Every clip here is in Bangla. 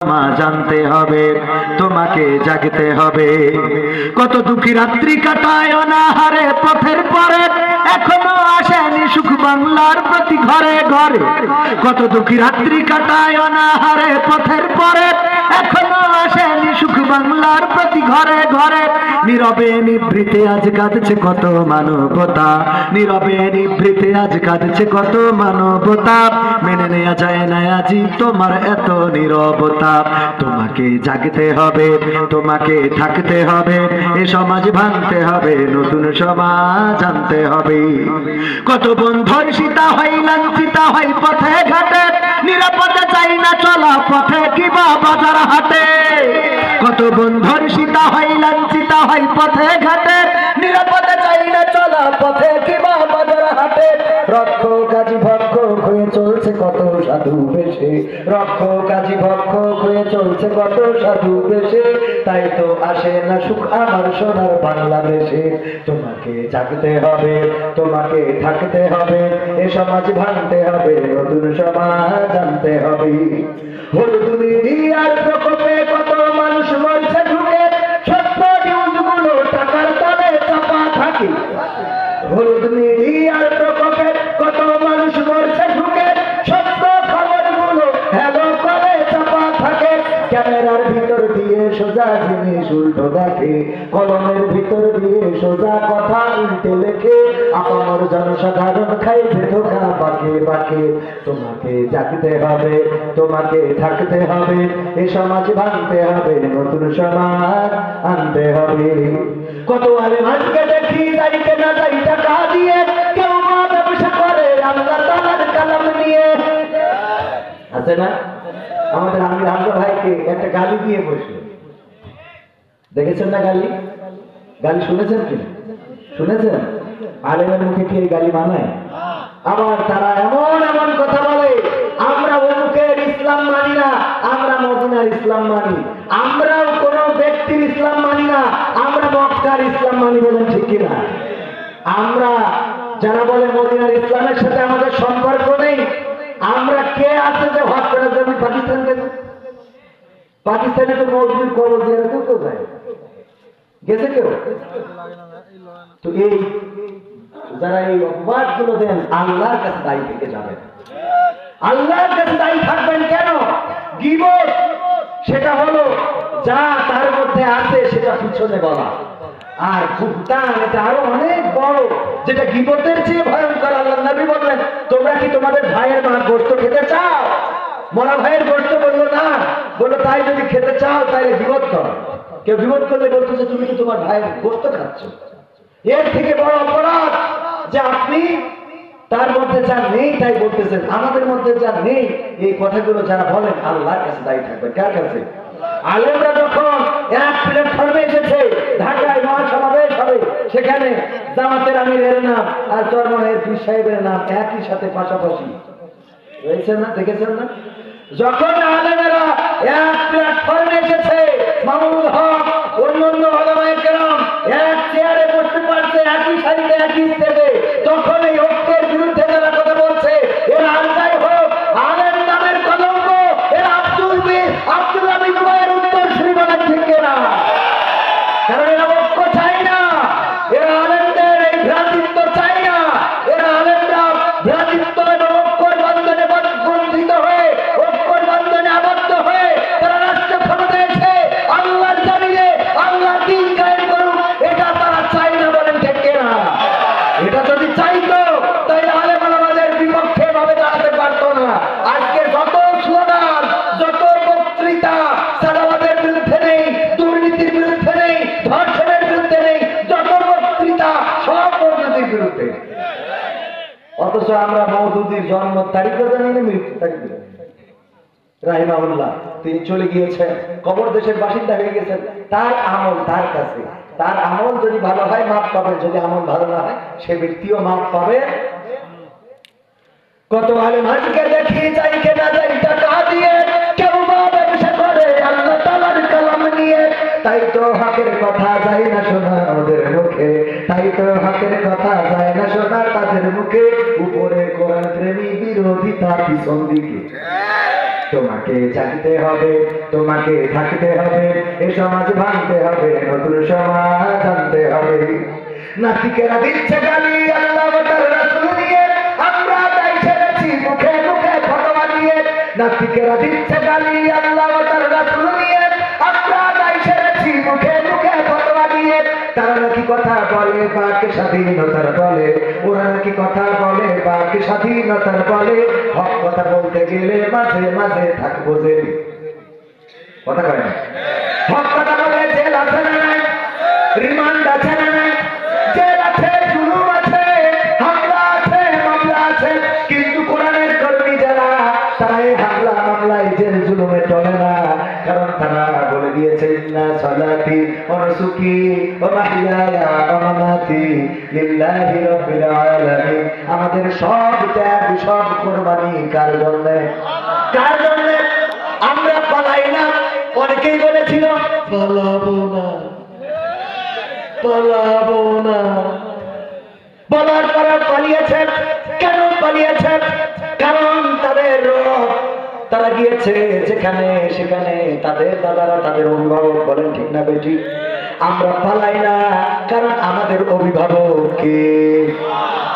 মা জানতে হবে, তোমাকে জাগতে হবে। কত দুঃখী রাত্রি কাটায় অনাহারে পথের পরে, এখনো আসেনি সুখ বাংলার প্রতি ঘরে ঘরে। কত দুঃখী রাত্রি কাটায় অনাহারে পথের পরে, এখনো আসেনি সুখ বাংলার প্রতি ঘরে ঘরে। নীরবে নিভৃতে আজ কাঁদছে কত মানবতা, নীরবে নিভৃতে আজ কাঁদছে কত মানবতা। মেনে নেওয়া যায় না আজি তোমার এত নীরবতা। তোমাকে জাগতে হবে, তোমাকে থাকতে হবে, এ সমাজ ভাঙতে হবে, নতুন সমাজ আনতে হবে। কত বন্ধুর সীতা হয় লাঞ্ছিতা হয় পথে ঘাটে, নিরাপদে চাই না চলা পথে কিবা বাজার হাটে। কত বন্ধুর সীতা হয় লাঞ্ছিতা হয় পথে ঘাটে, নিরাপদে চাই না চলা পথে কিবা বাজার হাটে। রক্ষ কাজী ভক্ষ হয়ে চলছে কত সাধু বেশে, রক্ষ কাজী ভক্ষ হয়ে চলছে কত সাধু বেশে। তাই তো আসে না সুখ আমার সোনার বাংলাদেশে। তোমাকে জাগতে হবে, তোমাকে থাকতে হবে, এ সমাজ ভাঙতে হবে, নতুন সমাজ আনতে হবে। হলুদ মিডিয়ার প্রকোপে কত মানুষ মরছে ঢুকে, সত্য নিউজগুলো টাকার তলে চাপা থাকে। হলুদ মিডিয়ার প্রকোপে কত মানুষ মরছে ঢুকে, সত্য খবরগুলো হ্যালো করে চাপা থাকে। ক্যামেরার ভিতর দিয়ে সোজা জিনিস উল্টো দেখে, কলমের ভিতর দিয়ে সোজা কথা উল্টে লেখে। আপামর জনসাধারণ খাইছে ধোঁকা পাকে পাকে। তোমাকে জাগতে হবে, তোমাকে থাকতে হবে, এ সমাজ ভাঙতে হবে, নতুন সমাজ আনতে হবে। কত আলেম আজকে দেখি যাইতে না যাই টাকা দিয়ে, কেউ মা ব্যবসা করে আল্লাহ তাআলার কালাম নিয়ে। আছে না? আমাদের আমির হামজা ভাইকে একটা গালি দিয়ে বসে, দেখেছেন না গালি? গালি শুনেছেন কি? শুনেছেন? আলেমের মুখে কি এই গালি মানায়? আবার তারা এমন এমন কথা বলে, আমরা অমুকের ইসলাম মানি না, আমরা মদিনার ইসলাম মানি। আমরাও কোন ব্যক্তির ইসলাম মানি না, আমরা মক্কার ইসলাম মানি। বলেন ঠিক কিনা? আমরা যারা বলে মদিনার ইসলামের সাথে আমাদের সম্পর্ক নেই, আমরা কে আছে যে হজ করার জন্য পাকিস্তান গেছে? পাকিস্তানে তো মসজিদ করবো কেউ যায় গেছে কেউ? তো এই যারা এই অপবাদ গুলো দেন, আল্লাহর কাছে দায়ী থেকে যাবেন। আল্লাহর কাছে দায়ী থাকবেন কেন? গীবত সেটা হলো যা তার মধ্যে আছে সেটা পিছনে বলা, আর বুহতান এটা আরো অনেক বড়, যেটা গীবতের চেয়ে ভয়ঙ্কর। আল্লাহর নবী বললেন, তোমরা কি তোমাদের ভাইয়ের মা গোশত খেতে চাও? মরা ভাইয়ের গোশত বললো না, বললো তাই যদি খেতে চাও তাহলে গীবত করো। কেউ গীবত করলে বলতেছে তুমি কি তোমার ভাইয়ের গোশত খাচ্ছ? এর থেকে বড় অপরাধ যে আপনি তার মধ্যে যা নেই তাই বলতেছেন। আমাদের মধ্যে যা নেই এই কথাগুলো যারা বলেন, আল্লাহর কাছে দায়ী থাকবে। কার কাছে? আলেমরা যখন এক প্ল্যাটফর্মে এসেছে, ঢাকায় মহাসমাবেশ হবে, সেখানে জামাতের আমিরের নাম আর চরমনের পীর সাহেবের নাম একই সাথে পাশাপাশি রয়েছে না? দেখেছেন না? যখন আলেমেরা এক প্ল্যাটফর্মে এসেছে, মামুনুল হক অন্যান্য ওলামায়ে কেরাম এক চেয়ারে বসতে পারছে, একই সারিতে একই স্টেজে, তখন এই ঐক্যের বিরুদ্ধে যারা কথা বলছে, এর আনসাই হোক আলেম নামের কলঙ্ক, এর আব্দুল হামিদ ভাইয়ের উত্তর শুনি বলেন ঠিক কিনা? কারণ এরা ঐক্য চাই না, এরা আলেমদের এই ভ্রাতৃত্ব চাই না। এরা আলেমরা ভ্রাতৃত্ব এবং ঐক্যর বন্ধনে বন্ধিত হয়ে, ঐক্যর বন্ধনে আবদ্ধ হয়ে তারা রাষ্ট্র ক্ষমতায় এসে আল্লাহর জমিনে আল্লাহর দ্বীন কায়েম করুক, এটা তারা চাই না। বলেন ঠিক কিনা? এটা যদি চাইতো তাহলে আলেম ওলামাদের বিপক্ষে ভাবে দাঁড়াতে পারতো না। আজকে যত স্লোগান, যত বক্তৃতা সাদাবাদের বিরুদ্ধে নেই, দুর্নীতির বিরুদ্ধে নেই, ধর্ষণের বিরুদ্ধে নেই, যত বক্তৃতা সব মওদুদির বিরুদ্ধে। অথচ আমরা মওদুদির জন্ম তারিখও জানি না, মৃত্যু তারিখ রাহিমাহুল্লাহ। তিনি চলে গিয়েছেন, কবর দেশের বাসিন্দা হয়ে গেছেন। তার আমল তার কাছে, তার আমল যদি ভালো হয় মাপ পাবে, যদি আমল ভালো না হয় সে ব্যক্তিও মাপ পাবে। কত আলেম আজকে দেখি যাইকে না যাই টাকা দিয়ে, কেউ বা ব্যবসা করে আল্লাহ তাআলার কালাম নিয়ে। তাই তো হকের কথা যায় না শোনা ওদের মুখে, তাই তো হকের কথা যায় না শোনা তাদের মুখে। উপরে কোরআন প্রেমী বিরোধিতা পিছন দিকে। তোমাকে জাগতে হবে, তোমাকে থাকতে হবে, এই সমাজ ভাঙতে হবে, নতুন সমাজ আনতে হবে। নাস্তিকেরা দিচ্ছে গালি আল্লাহ ও তার রাসূল নিয়ে, আমরা তাই ছেড়েছি মুখে মুখে ফতোয়া দিয়ে। নাস্তিকেরা দিচ্ছে গালি আল্লাহ ও তার রাসূল নিয়ে, আমরা তাই ছেড়েছি মুখে মুখে ফতোয়া দিয়ে। তারা নাকি কথা বলে বাক স্বাধীনতার বলে, ওরা নাকি কথা বলে বাক স্বাধীনতার বলে। হক কথা বলতে গেলে মাঝে মাঝে থাকবো জেল, কথা কয় না। হক কথা বলে জেল আছে না নাই, রিমান্ড আছে না নাই, জেল আছে, জুলুম আছে, হামলা আছে, মামলা আছে। কিন্তু কোরআনের কর্মী যারা, তারা এই হামলা মামলায় জেল জুলুমে টলে না। কারণ তারা বলে দিয়েছে ইন্না সালাতি ওয়া নুসুকি ওয়া মাহইয়ায়া ওয়া মামাতি লিল্লাহি রাব্বিল আলামিন। আমাদের সব ত্যাগ সব কুরবানি কার জন্য? কার জন্য? আমরা পালাই না। অনেকেই বলেছিল পালাবো না, পালাবো না, বলার পর পালিয়েছেন। কেন পালিয়েছেন? কারণ তাদের রব, তারা গিয়েছে যেখানে সেখানে তাদের দাদারা, তাদের অভিভাবক বলেন ঠিক না বেটি? আমরা পালাই না কারণ আমাদের অভিভাবক কে?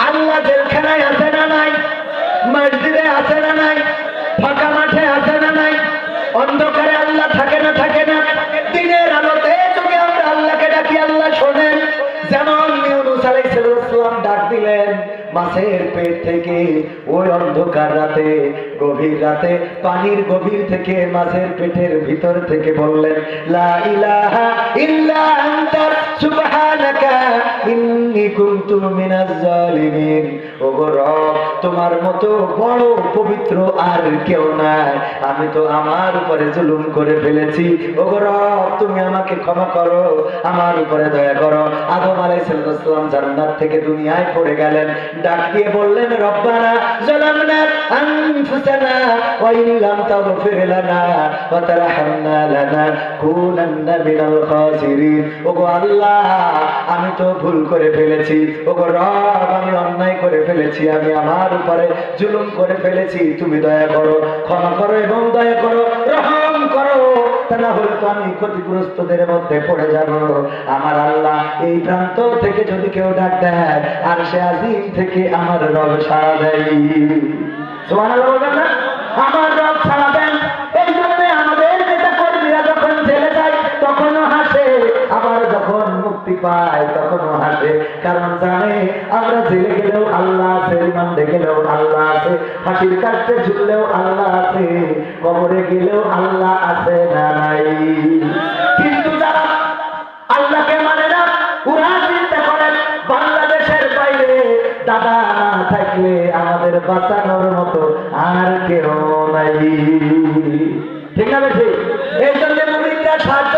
আল্লাহ জেলখানায় আছে না নাই, মসজিদে আছে না নাই, ফাঁকা মাঠে আছে না নাই? অন্ধকারে আল্লাহ থাকে না থাকে না? দিনের আলোতে যদি আমরা আল্লাহকে ডাকি আল্লাহ শোনেন। যেমন ইউনূস আলাইহিস সালাম ডাক দিলেন মাছের পেট থেকে, ওই অন্ধকার রাতে, গভীর রাতে, পানির গভীর থেকে, মাছের পেটের ভিতর থেকে বললেন লা ইলাহা ইল্লা আনতা সুবহানাকা ইন্নী কুনতু মিনাজ জালিমিন। ওগো রব, তোমার মতো বড় পবিত্র আর কেউ নাই, আমি তো আমার উপরে জুলুম করে ফেলেছি। ওগো রব, তুমি আমাকে ক্ষমা করো, আমার উপরে দয়া করো। আদম আলাইহিস সালাম জান্নাত থেকে দুনিয়ায় পড়ে গেলেন, ডাক দিয়ে বললেন রব্বানা যালামনা আনফুসানা ওয়া ইন লাম তাগফির লানা ওয়া তারহামনা লানাকুনান্না মিনাল খাসিরিন। ওগো আল্লাহ, আমি তো ভুল করে ফেলেছি। ওগো রব, আমি অন্যায় করে ফেলেছি, আমি আমার উপরে জুলুম করে ফেলেছি। তুমি দয়া করো, ক্ষমা করো এবং দয়া করো, রহম করো, তা না হলে তো আমি ক্ষতিগ্রস্তদের মধ্যে পড়ে যাব। আমার আল্লাহ, এই প্রান্ত থেকে যদি কেউ ডাক দেয়, আর সে আজিম থেকে আমার রব সাড়া দেয়। সুবহানাল্লাহ বলবেন না? আমার রব সাড়া দেন। এই জন্য আমাদের নেতা কর্মীরা যখন জেলে যায় তখনও হাসে, আবার যখন মুক্তি পায় তখনও হাসে। কারণ জানে আমরা জেলে গেলেও আল্লাহ আছে, রিমান্ডে গেলেও আল্লাহ আছে, ফাঁসির কাছে ঝুললেও আল্লাহ আছে, কবরে গেলেও আল্লাহ আছে না নাই? কিন্তু যারা আল্লাহকে মানে না, ওরা চিন্তা করেন বাংলাদেশের বাইরে দাদা না থাকলে আমাদের বাঁচানোর মতো আর কেউ নাই। ঠিক আছে? এই জন্য মুমিনরা সাহায্য